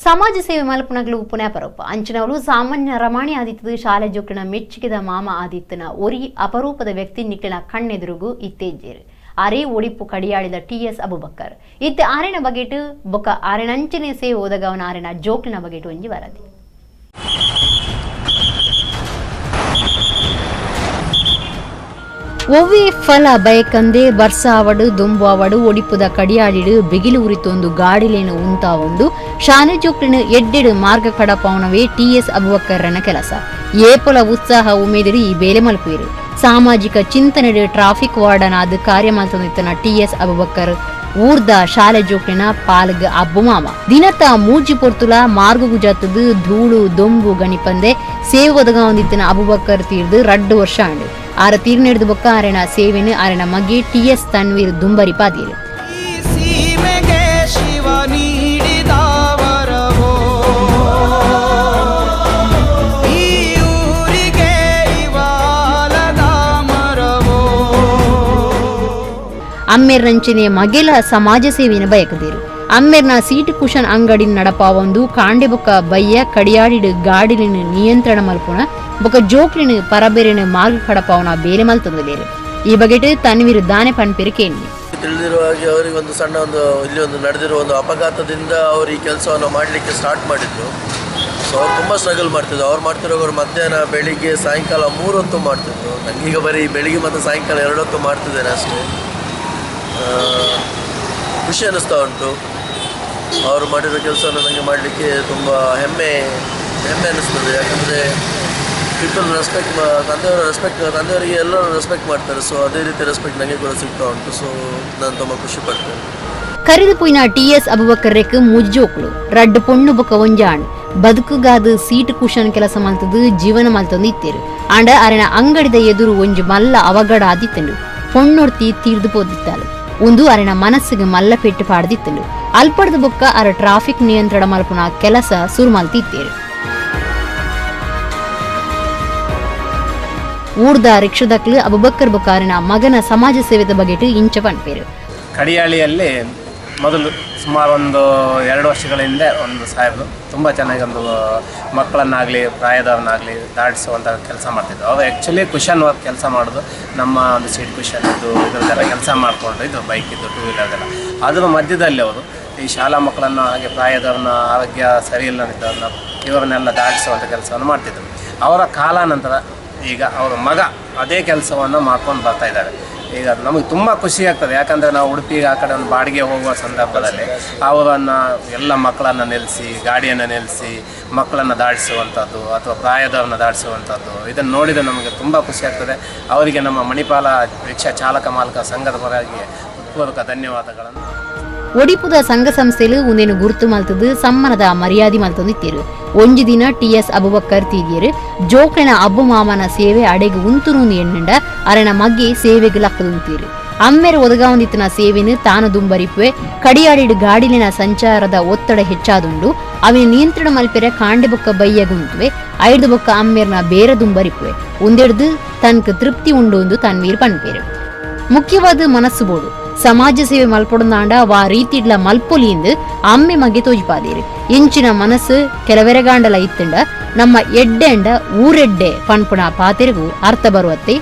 ಸಮಾಜ ಸೇವೆ ಮಲ್ಪನಗಳು ಪುನಃಪರೋಪ ಅಂಚನವಳು ಸಾಮಾನ್ಯ ರಮಾಣಿ ಆದಿತ್ಯದ ಶಾಲೆ ಜೋಕಿನ ಮೆಚ್ಚುಗೆದ ಮಾಮ ಆದಿತ್ಯನ ಒರಿ ಅಪರೂಪದ ವ್ಯಕ್ತಿ ನಿಕ್ಲಿನ ಕಣ್ಣೆದುರುಗು ಇತ್ತೇಜೇರು ಅರೆ ಒಡಿಪು ಕಡಿಯಾಡಿದ ಟಿ.ಎಸ್. ಅಬುಬಕ್ಕರ್ ಇತ್ತೆ ಆರೆನ ಬಗೆಟ್ ಬೊಕ್ಕ ಆರೆನಂಚನೆ ಸೇವೆ ಓದಗವನ ಆರೆನ ಜೋಕ್ಲಿನ ಬಗೆಟ್ ಒಂಜಿ ವರದಿ ಒವ್ವೆ ಫಲ ಬಯಕಂದೆ ಬರ್ಸ ಅವಡು ದೊಂಬು ಅವಡು ಒಡಿಪುದ ಕಡಿಯಾಡಿಡು ಬಿಗಿಲು ಉರಿತೊಂದು ಗಾಡಿಲೇನು ಉಂತಾವೊಂದು ಶಾನೆ ಜೋಕ್ಲಿನ ಎಡ್ಡೆಡು ಮಾರ್ಗ ಕಡಪವನವೇ ಟಿ.ಎಸ್. ಅಬುಬಕ್ಕರ್ರನ ಕೆಲಸ ಏಪಲ ಉತ್ಸಾಹ ಉಮೇದಿಡು ಈ ಬೇಲೆ ಮಲ್ಪೇರು ಸಾಮಾಜಿಕ ಚಿಂತನೆಡು ಟ್ರಾಫಿಕ್ ವಾರ್ಡನ್ ಆದ ಕಾರ್ಯ ಮಲ್ತೊಂದಿತ್ತನ ಟಿ.ಎಸ್. ಅಬುಬಕ್ಕರ್ ಊರ್ದ ಶಾಲೆ ಜೋಕ್ಲಿನ ಪಾಲ್ಗ ಅಬ್ಬು ಮಾಮ ದಿನತ ಮೂಜಿ ಪೊರ್ತುಲ ಮಾರ್ಗಗು ಜತ್ತದು ಧೂಳು ದೊಂಬು ಗಣಿಪಂದೆ ಸೇವೆ ಒದಗ ಹೊಂದಿತ್ತನ ಅಬುಬಕ್ಕರ್ ತೀರ್ದು 2 ವರ್ಷ ಅಂಡು ಆರ ತೀರ್ನೆಡ್ದು ಬೊಕ್ಕ ಆರೆನ ಸೇವೆನು ಆರೆನ ಮಗೆ ಟಿ.ಎಸ್. ತನ್ವೀರ್ ದುಂಬರಿ ಪಾದೀರು ಅಮ್ಮೆರ್ನಂಚಿನ ಮಗೆಲ ಸಮಾಜ ಸೇವೆನ ಬಯಕದೇರು ಅಮ್ಮೆರ್ನ ಸೀಟ್ ಕುಶನ್ ಅಂಗಡಿ ನಡಪಾವೊಂದು ಕಾಂಡೆ ಬೊಕ್ಕ ಬಯ್ಯ ಕಡಿಯಾಡಿಡು ಗಾಡಿಲಿನ ನಿಯಂತ್ರಣ ಮಲ್ಪುನ ಬೊಕ್ಕ ಜೋಕ್ಲಿನ ಪರಬೇರಿನ ಮಾರ್ಗ ಕಡಪಾವನ ಬೇರೆ ಮಲ್ತೊಂದು ಬೇರೆ ಈ ಬಗೆಟ್ ತನ್ವೀರ್ ದಾನೆ ಪನ್ಪೇರು ಕೇಳಿ ತಿಳಿದಿರುವ ಹಾಗೆ ಅವರಿಗೆ ಒಂದು ಸಣ್ಣ ಇಲ್ಲಿ ನಡೆದಿರುವ ಒಂದು ಅಪಘಾತದಿಂದ ಅವರು ಈ ಕೆಲಸವನ್ನು ಮಾಡಲಿಕ್ಕೆ ಸ್ಟಾರ್ಟ್ ಮಾಡಿದ್ರು. ಸೊ ಅವ್ರು ತುಂಬ ಸ್ಟ್ರಗಲ್ ಮಾಡ್ತಿದ್ರು. ಅವ್ರು ಮಾಡ್ತಿರೋರು ಮಧ್ಯಾಹ್ನ ಬೆಳಿಗ್ಗೆ ಸಾಯಂಕಾಲ 3 ಹೊತ್ತು ಮಾಡ್ತಿದ್ರು. ನನಗೀಗ ಬರೀ ಬೆಳಿಗ್ಗೆ ಮತ್ತು ಸಾಯಂಕಾಲ 2 ಹೊತ್ತು ಮಾಡ್ತಿದ್ದೇನೆ ಅಷ್ಟೇ. ಖುಷಿ ಅನ್ನಿಸ್ತಾ ಉಂಟು. ಅವರು ಮಾಡಿರೋ ಕೆಲಸವನ್ನು ನನಗೆ ಮಾಡಲಿಕ್ಕೆ ತುಂಬ ಹೆಮ್ಮೆ ಅನ್ನಿಸ್ತದೆ. ಯಾಕಂದರೆ ಪೀಪಲ್ ರೆಸ್ಪೆಕ್ಟ್ ತಂದೆಯವರಿಗೆ ಎಲ್ಲರೂ ರೆಸ್ಪೆಕ್ಟ್ ಮಾಡ್ತಾರೆ. ಸೊ ಅದೇ ರೀತಿ ರೆಸ್ಪೆಕ್ಟ್ ನನಗೆ ಕೂಡ ಸಿಗ್ತಾ ಉಂಟು. ಸೊ ನಾನು ತುಂಬ ಖುಷಿ ಪಡ್ತೇನೆ. ಕರೆದು ಪೋಯಿನ ಟಿ.ಎಸ್. ಅಬುಬಕ್ಕರ್ರೆಕ್ ಮುಜ್ಜೋಕ್ಲು ರಡ್ಡು ಪೊಣ್ಣು ಬೊಕ್ಕ ಒಂಜಾಣ್ ಬದುಕುಗಾದ ಸೀಟ್ ಕುಶನ್ ಕೆಲಸ ಮಲ್ತದು ಜೀವನ ಮಲ್ತೊಂದು ಇತ್ತೇರು ಆಂಡ ಅರೆನ ಅಂಗಡಿದ ಎದುರು ಒಂಜಿ ಮಲ್ಲ ಅವಘಡ ಆದಿತ್ತಂಡು ಪೊಣ್ಣೊಡ್ತಿ ತೀರ್ದು ಪೋದಿತ್ತಾಳು ಒಂದು ಅರೆನ ಮನಸ್ಸಿಗೆ ಮಲ್ಲ ಪೆಟ್ಟು ಪಾಡ್ದಿತ್ತಂಡು ಅಲ್ಪಡ್ದ ಬೊಕ್ಕ ಅರ ಟ್ರಾಫಿಕ್ ನಿಯಂತ್ರಣ ಮಲ್ಪುನ ಕೆಲಸ ಸುರು ಮಲ್ತಿತ್ತೇರು ಊರ್ದ ರಿಕ್ಷದಕ್ಲು ಅಬುಬಕ್ಕರ್ ಬೊಕ್ಕಾರಿನ ಮಗನ ಸಮಾಜ ಸೇವೆದ ಬಗೆಟ್ ಇಂಚ ಪನ್ಪೇರು ಕಡಿಯಾಳಿಯಲ್ಲಿ ಮೊದಲು ಸುಮಾರು ಒಂದು 2 ವರ್ಷಗಳ ಹಿಂದೆ ಒಂದು ಸಾಹೇಬರು ತುಂಬ ಚೆನ್ನಾಗಿ ಒಂದು ಮಕ್ಕಳನ್ನಾಗಲಿ ಪ್ರಾಯದವ್ರನ್ನಾಗಲಿ ದಾಟಿಸುವಂಥ ಕೆಲಸ ಮಾಡ್ತಿದ್ರು. ಅವರು ಆ್ಯಕ್ಚುಲಿ ಕುಷನ್ ವರ್ಕ್ ಕೆಲಸ ಮಾಡೋದು ನಮ್ಮ ಒಂದು ಸೀಟ್ ಕುಷನ್ ಇದರದೆಲ್ಲ ಕೆಲಸ ಮಾಡಿಕೊಂಡು ಇದು ಬೈಕಿದ್ದು 2 ವೀಲರ್ದೆಲ್ಲ ಅದರ ಮಧ್ಯದಲ್ಲಿ ಅವರು ಈ ಶಾಲಾ ಮಕ್ಕಳನ್ನು ಹಾಗೆ ಪ್ರಾಯದವ್ರನ್ನ ಆರೋಗ್ಯ ಸರಿ ಇಲ್ಲದಿದ್ದವ್ರನ್ನ ಇವರನ್ನೆಲ್ಲ ದಾಟಿಸುವಂಥ ಕೆಲಸವನ್ನು ಮಾಡ್ತಿದ್ರು. ಅವರ ಕಾಲಾನಂತರ ಈಗ ಅವರ ಮಗ ಅದೇ ಕೆಲಸವನ್ನು ಮಾಡ್ಕೊಂಡು ಬರ್ತಾ ಇದ್ದಾರೆ. ಈಗ ನಮಗೆ ತುಂಬ ಖುಷಿ ಆಗ್ತದೆ. ಯಾಕಂದರೆ ನಾವು ಉಡುಪಿಗೆ ಆ ಕಡೆ ಒಂದು ಬಾಡಿಗೆ ಹೋಗುವ ಸಂದರ್ಭದಲ್ಲಿ ಅವರನ್ನು ಎಲ್ಲ ಮಕ್ಕಳನ್ನು ನಿಲ್ಲಿಸಿ ಗಾಡಿಯನ್ನು ನಿಲ್ಲಿಸಿ ಮಕ್ಕಳನ್ನು ದಾಟಿಸುವಂಥದ್ದು ಅಥವಾ ಪ್ರಾಯದವ್ರನ್ನ ದಾಟಿಸುವಂಥದ್ದು ಇದನ್ನು ನೋಡಿದರೆ ನಮಗೆ ತುಂಬ ಖುಷಿ ಆಗ್ತದೆ. ಅವರಿಗೆ ನಮ್ಮ ಮಣಿಪಾಲ ರಿಕ್ಷಾ ಚಾಲಕ ಮಾಲಕ ಸಂಘದ ಪರವಾಗಿ ಹೃತ್ಪೂರ್ವಕ ಧನ್ಯವಾದಗಳನ್ನು. ಒಡಿಪುದ ಸಂಘ ಸಂಸ್ಥೆಲು ಒಂದೇನು ಗುರುತು ಮಲ್ತದು ಸಮ್ಮನದ ಮರ್ಯಾದೆ ಮಲ್ತೊಂದಿತ್ತೇರು ಒಂಜಿ ದಿನ ಟಿ.ಎಸ್. ಅಬುಬಕ್ಕರ್ ತೀದಿಯರು ಜೋಕ್ಲಿನ ಅಬ್ಬು ಮಾಮನ ಸೇವೆ ಅಡೆಗೆ ಉಂತುರುಂದು ಎಣ್ಣಂಡ ಅರೆನ ಮಗ್ಗೆ ಸೇವೆಗೆ ಲಕ್ಕದುಂತೀರು ಅಮ್ಮೆರು ಒದಗಾವಂದಿತ್ತನ ಸೇವೆನು ತಾನು ದುಂಬರಿಪುವೆ ಕಡಿಯಾಡಿಡು ಗಾಡಿಲಿನ ಸಂಚಾರದ ಒತ್ತಡ ಹೆಚ್ಚಾದುಂಡು ಅವಿನ ನಿಯಂತ್ರಣ ಮಲ್ಪೆರ ಕಾಂಡೆ ಬೊಕ್ಕ ಬಯ್ಯಗುಂತುವೆ ಐದು ಬೊಕ್ಕ ಅಮ್ಮೆರ್ನ ಬೇರೆ ದುಂಬರಿಪುವೆ ಒಂದೆಡ್ದು ತನ್ಕ ತೃಪ್ತಿ ಉಂಡು ತನ್ವೀರ್ ಪನ್ಪೇರು ಮುಖ್ಯವಾದ ಮನಸ್ಸು ಬೋಡು ಸಮಾಜ ಸೇವೆ ಮಲ್ಪೊಡಂದಾಂಡ ವಾ ರೀತಿಡ್ಲ ಮಲ್ಪೊಲಿಯಿಂದ ಅಮ್ಮೆ ಮಗೆ ತೋಜಿಪಾದೇರು ಎಂಚಿನ ಮನಸ್ಸು ಕೆಲವೆರಗಾಂಡಲ ಇತ್ತಂಡ ನಮ್ಮ ಎಡ್ಡೆ ಅಂಡ ಊರೆಡ್ಡೆ ಪನ್ಪುಣ ಪಾತೆರೆಗೂ ಅರ್ಥ ಬರುವತ್ತೆ